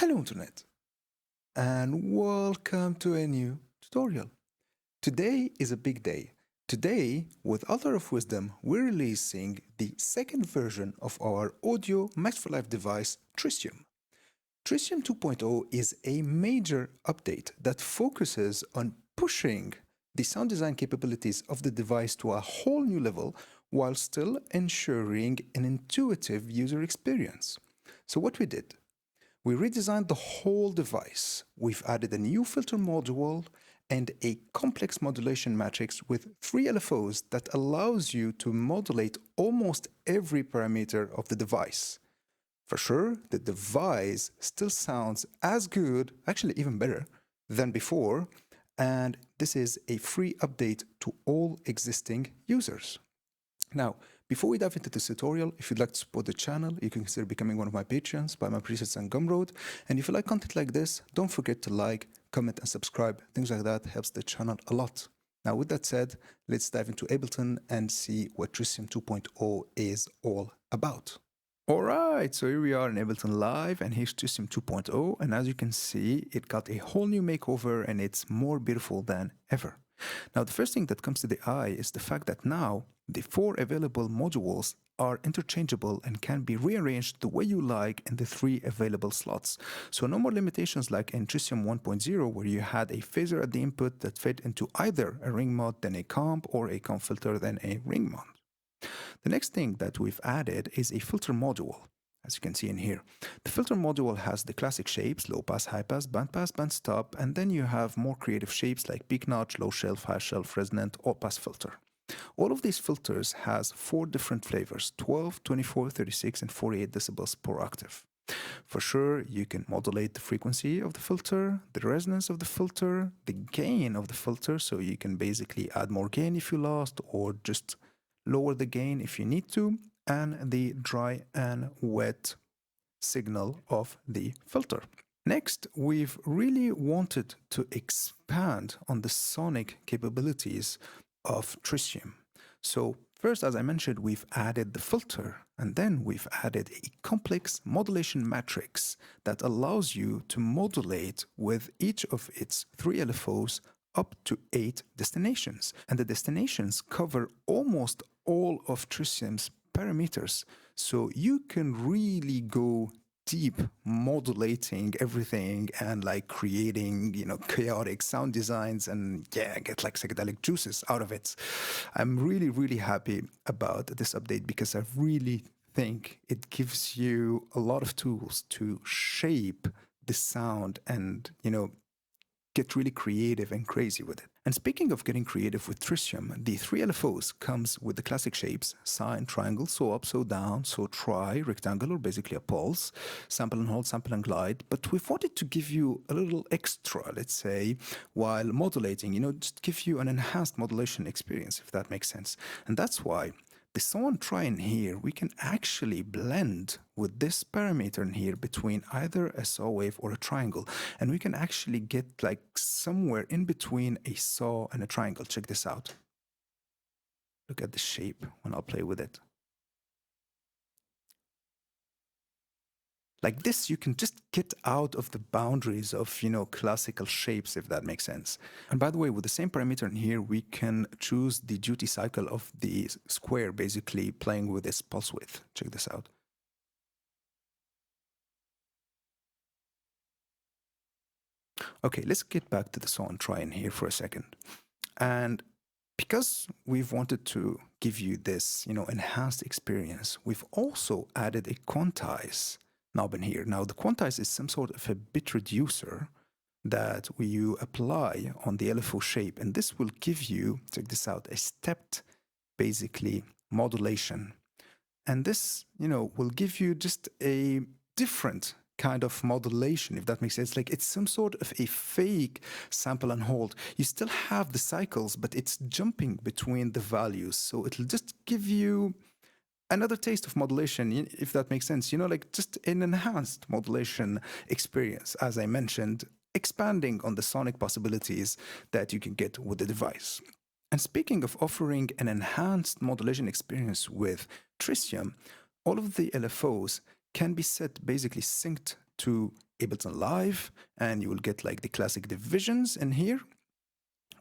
Hello Internet, and welcome to a new tutorial. Today is a big day. Today, with Altar of Wisdom, we're releasing the second version of our audio Match for Life device, Tritium. Tritium 2.0 is a major update that focuses on pushing the sound design capabilities of the device to a whole new level while still ensuring an intuitive user experience. So what we did, we redesigned the whole device. We've added a new filter module and a complex modulation matrix with 3 LFOs that allows you to modulate almost every parameter of the device. For sure, the device still sounds as good, actually even better, than before, and this is a free update to all existing users. Now, before we dive into this tutorial, if you'd like to support the channel, you can consider becoming one of my patrons, buy my presets and Gumroad. And if you like content like this, don't forget to like, comment, and subscribe. Things like that helps the channel a lot. Now, with that said, let's dive into Ableton and see what Tritium 2.0 is all about. Alright, so here we are in Ableton Live, and here's Tritium 2.0, and as you can see, it got a whole new makeover and it's more beautiful than ever. Now, the first thing that comes to the eye is the fact that now the 4 available modules are interchangeable and can be rearranged the way you like in the 3 available slots. So no more limitations like in Tritium 1.0 where you had a phaser at the input that fit into either a ring mod then a comp or a comp filter then a ring mod. The next thing that we've added is a filter module, as you can see in here. The filter module has the classic shapes, low pass, high pass, band stop, and then you have more creative shapes like peak notch, low shelf, high shelf, resonant, all pass filter. All of these filters has 4 different flavors, 12, 24, 36, and 48 decibels per octave. For sure, you can modulate the frequency of the filter, the resonance of the filter, the gain of the filter, so you can basically add more gain if you lost, or just lower the gain if you need to, and the dry and wet signal of the filter. Next, we've really wanted to expand on the sonic capabilities of Tritium. So first, as I mentioned, we've added the filter, and then we've added a complex modulation matrix that allows you to modulate with each of its 3 LFOs up to 8 destinations. And the destinations cover almost all of Tritium's parameters. So you can really go deep modulating everything and like creating, chaotic sound designs and get like psychedelic juices out of it. I'm really happy about this update because I really think it gives you a lot of tools to shape the sound and, get really creative and crazy with it. And speaking of getting creative with Tritium, the 3 LFOs comes with the classic shapes, sine, triangle, so up, so down, so tri, rectangle, or basically a pulse, sample and hold, sample and glide. But we've wanted to give you a little extra, let's say, while modulating, just give you an enhanced modulation experience, if that makes sense. And that's why the saw and try in here, we can actually blend with this parameter in here between either a saw wave or a triangle. And we can actually get like somewhere in between a saw and a triangle. Check this out. Look at the shape when I'll play with it. Like this, you can just get out of the boundaries of, classical shapes, if that makes sense. And by the way, with the same parameter in here, we can choose the duty cycle of the square, basically playing with this pulse width. Check this out. Okay, let's get back to the saw and try in here for a second. And because we've wanted to give you this, enhanced experience, we've also added a quantize knob in here. Now, the quantize is some sort of a bit reducer that you apply on the LFO shape, and this will give you, check this out, a stepped, basically, modulation. And this, will give you just a different kind of modulation, if that makes sense. Like it's some sort of a fake sample and hold. You still have the cycles, but it's jumping between the values. So it'll just give you another taste of modulation, if that makes sense, like just an enhanced modulation experience, as I mentioned, expanding on the sonic possibilities that you can get with the device. And speaking of offering an enhanced modulation experience with Tritium, all of the LFOs can be set basically synced to Ableton Live, and you will get like the classic divisions in here.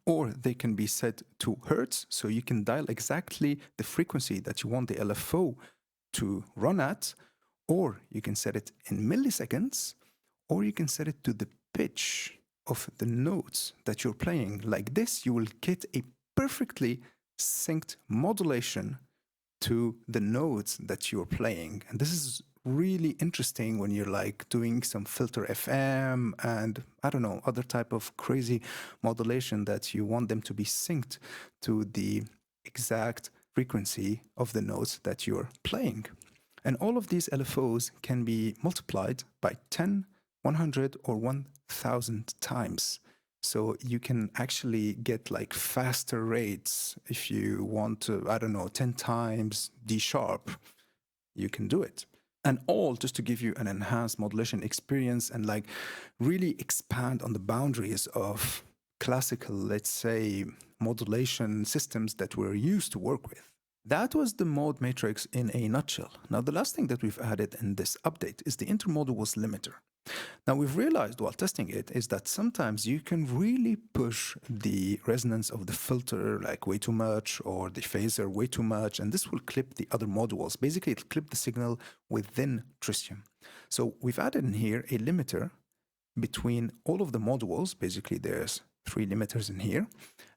Or they can be set to hertz, so you can dial exactly the frequency that you want the LFO to run at, or you can set it in milliseconds, or you can set it to the pitch of the notes that you're playing. Like this, you will get a perfectly synced modulation to the notes that you're playing. And this is really interesting when you're like doing some filter FM and I don't know, other type of crazy modulation that you want them to be synced to the exact frequency of the notes that you're playing. And all of these LFOs can be multiplied by 10, 100, or 1000 times. So you can actually get like faster rates if you want to, I don't know, 10 times D sharp, you can do it. And all just to give you an enhanced modulation experience and like really expand on the boundaries of classical, let's say, modulation systems that we're used to work with. That was the mode matrix in a nutshell. Now, the last thing that we've added in this update is the intermodules limiter. Now, we've realized while testing it is that sometimes you can really push the resonance of the filter like way too much or the phaser way too much, and this will clip the other modules. Basically, it'll clip the signal within Tritium. So we've added in here a limiter between all of the modules. Basically, there's 3 limiters in here.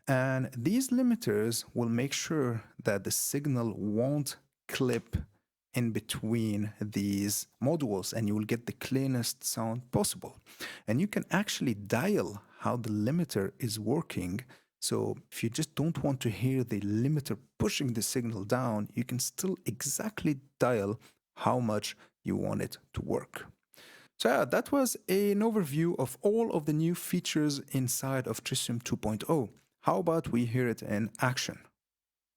And these limiters will make sure that the signal won't clip in between these modules and you will get the cleanest sound possible. And you can actually dial how the limiter is working. So if you just don't want to hear the limiter pushing the signal down, you can still exactly dial how much you want it to work. So yeah, that was an overview of all of the new features inside of Tritium 2.0. How about we hear it in action?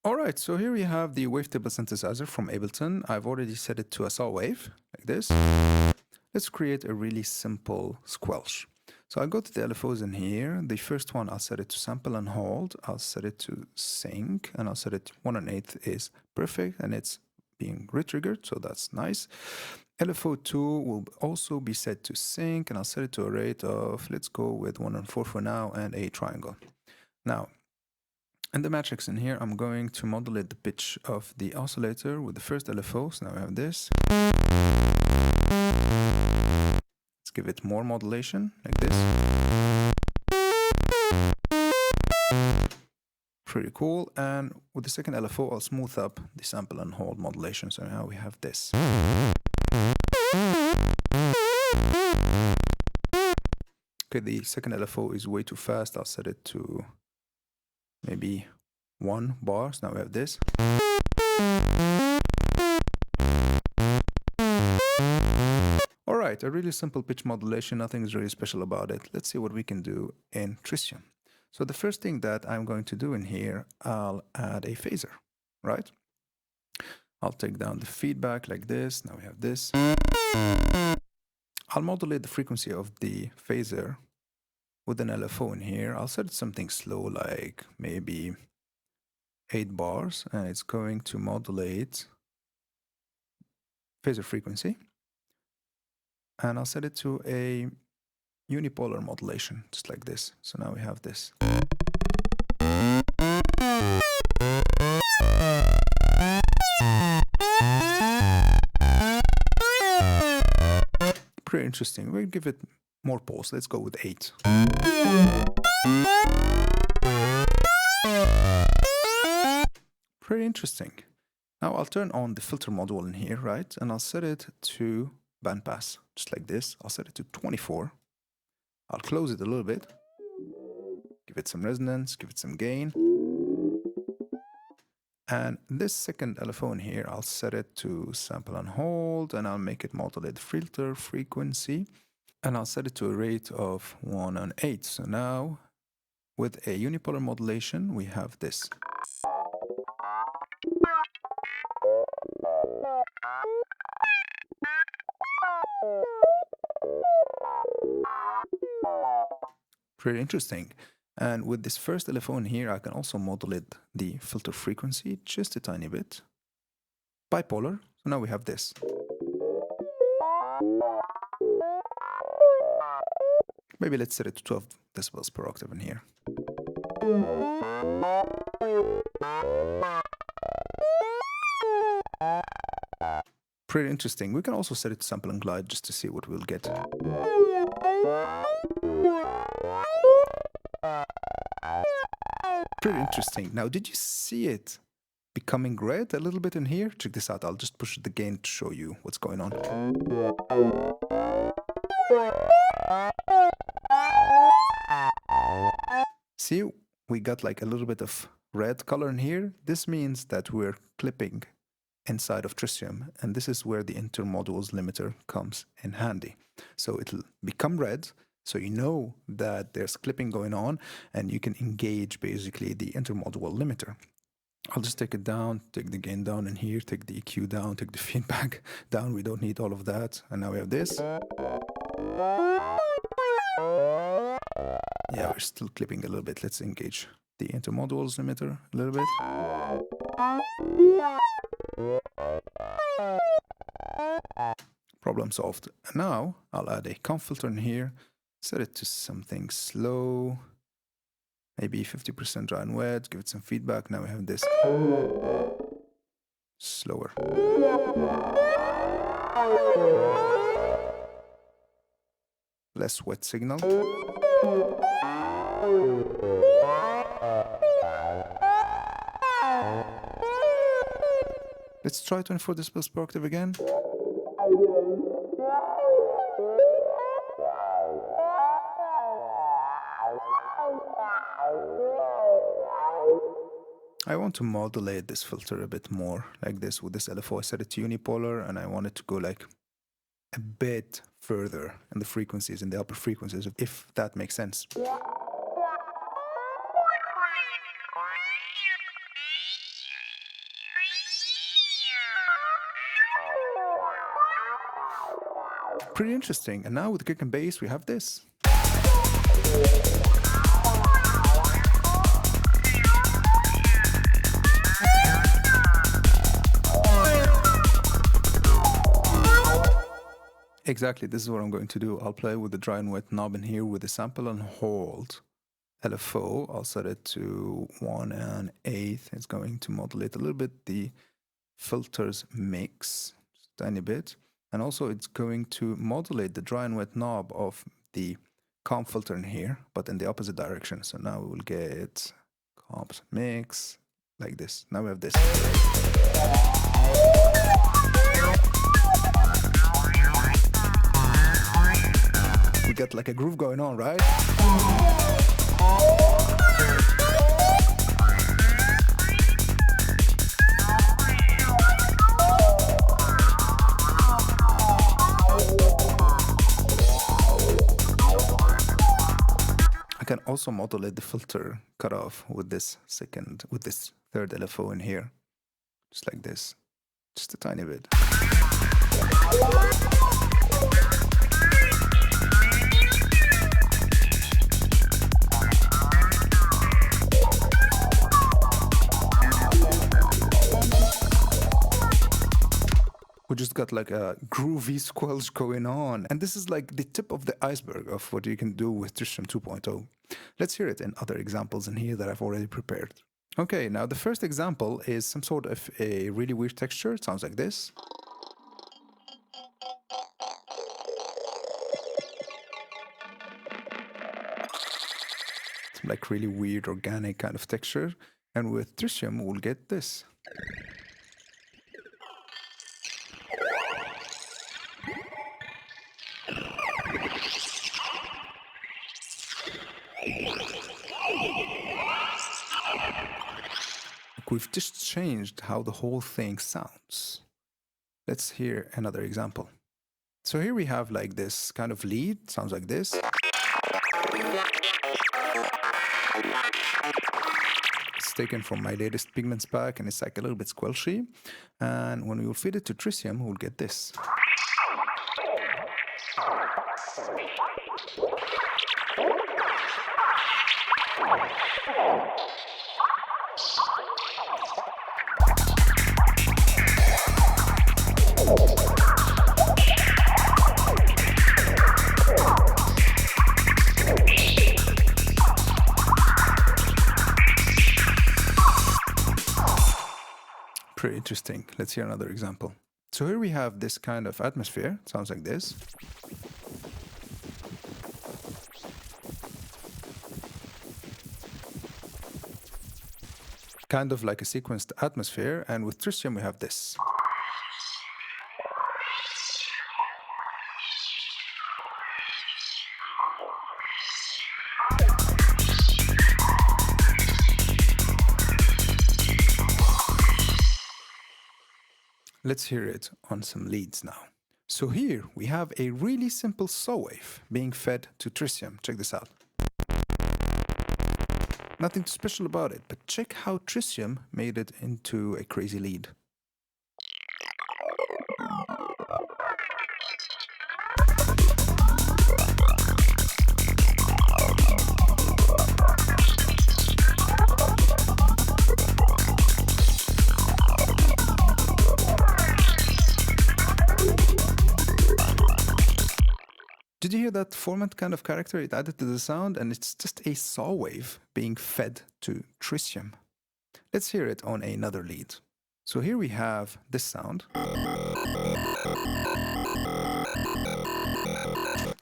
All right, so here we have the wavetable synthesizer from Ableton. I've already set it to a saw wave, like this. Let's create a really simple squelch. So I'll go to the LFOs in here. The first one, I'll set it to sample and hold. I'll set it to sync, and I'll set it 1 1/8 is perfect, and it's being retriggered, so that's nice. LFO2 will also be set to sync, and I'll set it to a rate of, let's go with 1 and 4 for now, and a triangle. Now, in the matrix in here, I'm going to modulate the pitch of the oscillator with the first LFO. So now we have this. Let's give it more modulation, like this. Pretty cool. And with the second LFO, I'll smooth up the sample and hold modulation. So now we have this. Okay, the second LFO is way too fast. I'll set it to maybe 1 bar. So now we have this. All right, a really simple pitch modulation. Nothing is really special about it. Let's see what we can do in Tritium. So the first thing that I'm going to do in here, I'll add a phaser, right? I'll take down the feedback like this. Now we have this. I'll modulate the frequency of the phaser with an LFO in here. I'll set it something slow, like maybe 8 bars, and it's going to modulate phaser frequency. And I'll set it to a unipolar modulation, just like this. So now we have this. Pretty interesting. We'll give it more pulse. Let's go with 8. Pretty interesting. Now I'll turn on the filter module in here, right? And I'll set it to bandpass, just like this. I'll set it to 24. I'll close it a little bit. Give it some resonance, give it some gain. And this second LFO in here, I'll set it to sample and hold, and I'll make it modulate filter frequency. And I'll set it to a rate of 1 and 8. So now, with a unipolar modulation, we have this. Pretty interesting. And with this first LFO in here, I can also modulate the filter frequency just a tiny bit. Bipolar. So now we have this. Maybe let's set it to 12 decibels per octave in here. Pretty interesting. We can also set it to sample and glide just to see what we'll get. Pretty interesting. Now, did you see it becoming red a little bit in here? Check this out. I'll just push the gain to show you what's going on. See, we got like a little bit of red color in here. This means that we're clipping inside of Tritium, and this is where the intermodules limiter comes in handy. So it'll become red, so you know that there's clipping going on, and you can engage basically the intermodule limiter. I'll just take it down, take the gain down in here, take the EQ down, take the feedback down. We don't need all of that. And now we have this. Yeah, we're still clipping a little bit. Let's engage the intermodules limiter a little bit. Problem solved. And now I'll add a comp filter in here, set it to something slow, maybe 50% dry and wet, give it some feedback. Now we have this slower. Less wet signal. Let's try 24 decibels per octave again. I want to modulate this filter a bit more, like this with this LFO. I set it to unipolar, and I want it to go like a bit further in the frequencies, in the upper frequencies, if that makes sense. Pretty interesting. And now with the kick and bass, we have this. Exactly, this is what I'm going to do. I'll play with the dry and wet knob in here with the sample and hold LFO. I'll set it to 1 1/8. It's going to modulate a little bit the filters mix, just a tiny bit. And also it's going to modulate the dry and wet knob of the comp filter in here, but in the opposite direction. So now we will get comp mix like this. Now we have this. We got like a groove going on, right? I can also modulate the filter cutoff with this third LFO in here, just like this, just a tiny bit. We just got like a groovy squelch going on. And this is like the tip of the iceberg of what you can do with Tritium 2.0. Let's hear it in other examples in here that I've already prepared. Okay, now the first example is some sort of a really weird texture. It sounds like this. It's like really weird organic kind of texture. And with Tritium, we'll get this. We've just changed how the whole thing sounds. Let's hear another example. So here we have like this kind of lead, sounds like this. It's taken from my latest Pigments pack, and it's like a little bit squelchy. And when we will feed it to Tritium, we'll get this. Pretty interesting. Let's hear another example. So here we have this kind of atmosphere. It sounds like this. Kind of like a sequenced atmosphere, and with Tritium we have this. Let's hear it on some leads now. So here we have a really simple saw wave being fed to Tritium. Check this out. Nothing too special about it, but check how Tritium made it into a crazy lead. Did you hear that format kind of character it added to the sound? And it's just a saw wave being fed to Tritium. Let's hear it on another lead. So here we have this sound.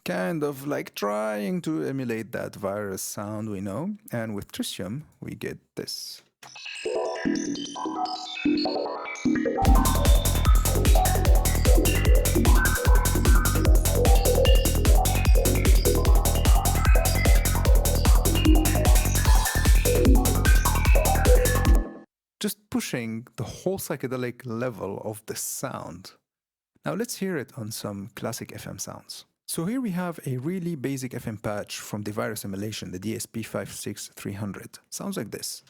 Kind of like trying to emulate that virus sound we know. And with Tritium, we get this. Just pushing the whole psychedelic level of the sound. Now let's hear it on some classic FM sounds. So here we have a really basic FM patch from the virus emulation, the DSP56300. Sounds like this.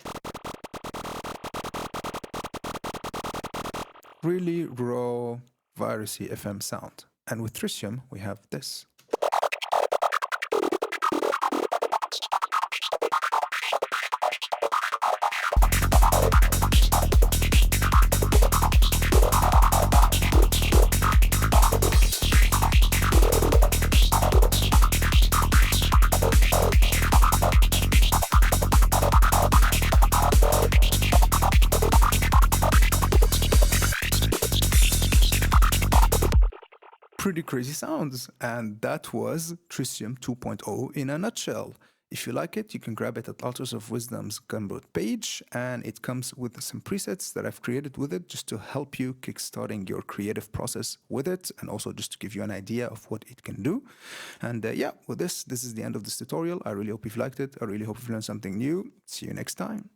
Really raw, virusy FM sound. And with Tritium, we have this. Pretty crazy sounds, and that was Tritium 2.0 in a nutshell. If you like it, you can grab it at Altars of Wisdom's Gumroad page, and it comes with some presets that I've created with it just to help you kickstarting your creative process with it, and also just to give you an idea of what it can do. And yeah, with this is the end of this tutorial. I really hope you've liked it. I really hope you've learned something new. See you next time.